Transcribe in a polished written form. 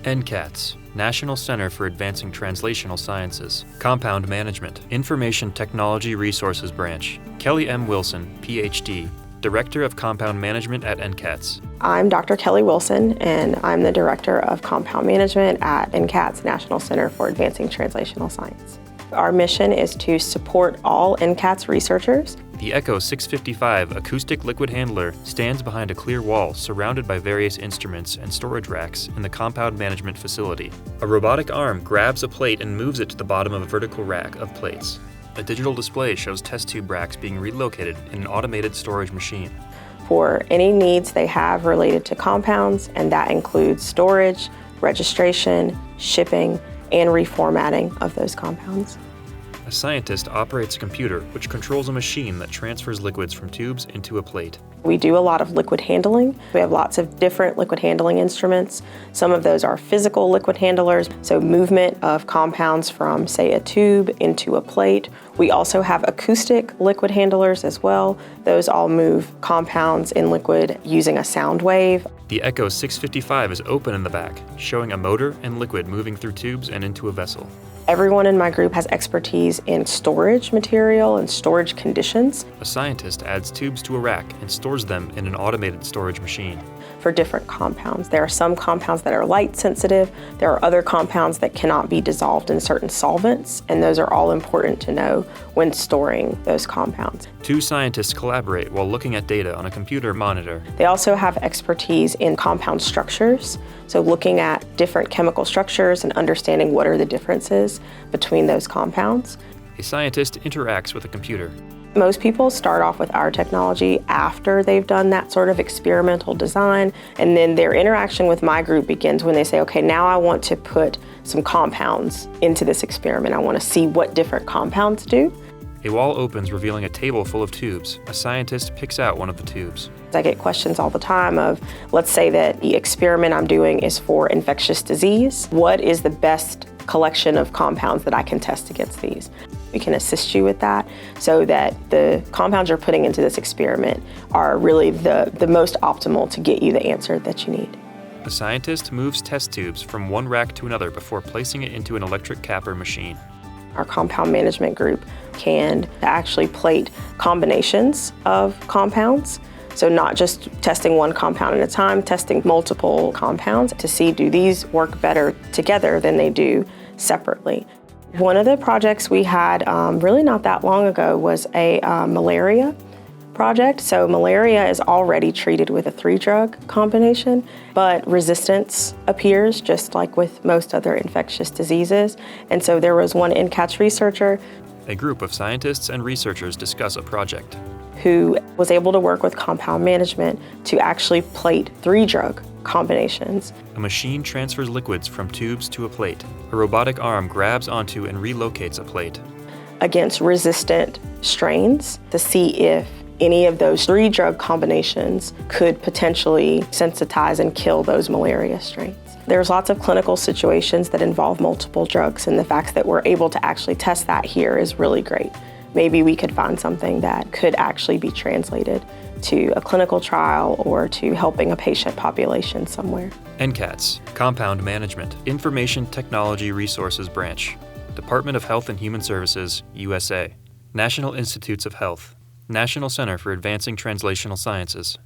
NCATS, National Center for Advancing Translational Sciences. Compound Management, Information Technology Resources Branch. Kelli M. Wilson, Ph.D., Director of Compound Management at NCATS. I'm Dr. Kelli Wilson, and I'm the Director of Compound Management at NCATS, National Center for Advancing Translational Science. Our mission is to support all NCATS researchers. The Echo 655 acoustic liquid handler stands behind a clear wall surrounded by various instruments and storage racks in the compound management facility. A robotic arm grabs a plate and moves it to the bottom of a vertical rack of plates. A digital display shows test tube racks being relocated in an automated storage machine. For any needs they have related to compounds, and that includes storage, registration, shipping, and reformatting of those compounds. A scientist operates a computer which controls a machine that transfers liquids from tubes into a plate. We do a lot of liquid handling. We have lots of different liquid handling instruments. Some of those are physical liquid handlers, so movement of compounds from, say, a tube into a plate. We also have acoustic liquid handlers as well. Those all move compounds in liquid using a sound wave. The Echo 655 is open in the back, showing a motor and liquid moving through tubes and into a vessel. Everyone in my group has expertise in storage material and storage conditions. A scientist adds tubes to a rack and stores them in an automated storage machine. For different compounds. There are some compounds that are light sensitive. There are other compounds that cannot be dissolved in certain solvents, and those are all important to know when storing those compounds. Two scientists collaborate while looking at data on a computer monitor. They also have expertise in compound structures, so looking at different chemical structures and understanding what are the differences between those compounds. A scientist interacts with a computer. Most people start off with our technology after they've done that sort of experimental design, and then their interaction with my group begins when they say, okay, now I want to put some compounds into this experiment. I want to see what different compounds do. A wall opens, revealing a table full of tubes. A scientist picks out one of the tubes. I get questions all the time of, let's say that the experiment I'm doing is for infectious disease. What is the best collection of compounds that I can test against these? We can assist you with that so that the compounds you're putting into this experiment are really the most optimal to get you the answer that you need. The scientist moves test tubes from one rack to another before placing it into an electric capper machine. Our compound management group can actually plate combinations of compounds. So not just testing one compound at a time, testing multiple compounds to see do these work better together than they do separately. One of the projects we had really not that long ago was a malaria project. So malaria is already treated with a 3-drug combination, but resistance appears just like with most other infectious diseases. And so there was one NCATS researcher. A group of scientists and researchers discuss a project. Who was able to work with compound management to actually plate 3-drug combinations. A machine transfers liquids from tubes to a plate. A robotic arm grabs onto and relocates a plate. Against resistant strains to see if any of those 3-drug combinations could potentially sensitize and kill those malaria strains. There's lots of clinical situations that involve multiple drugs, and the fact that we're able to actually test that here is really great. Maybe we could find something that could actually be translated to a clinical trial or to helping a patient population somewhere. NCATS, Compound Management, Information Technology Resources Branch. Department of Health and Human Services, USA. National Institutes of Health. National Center for Advancing Translational Sciences.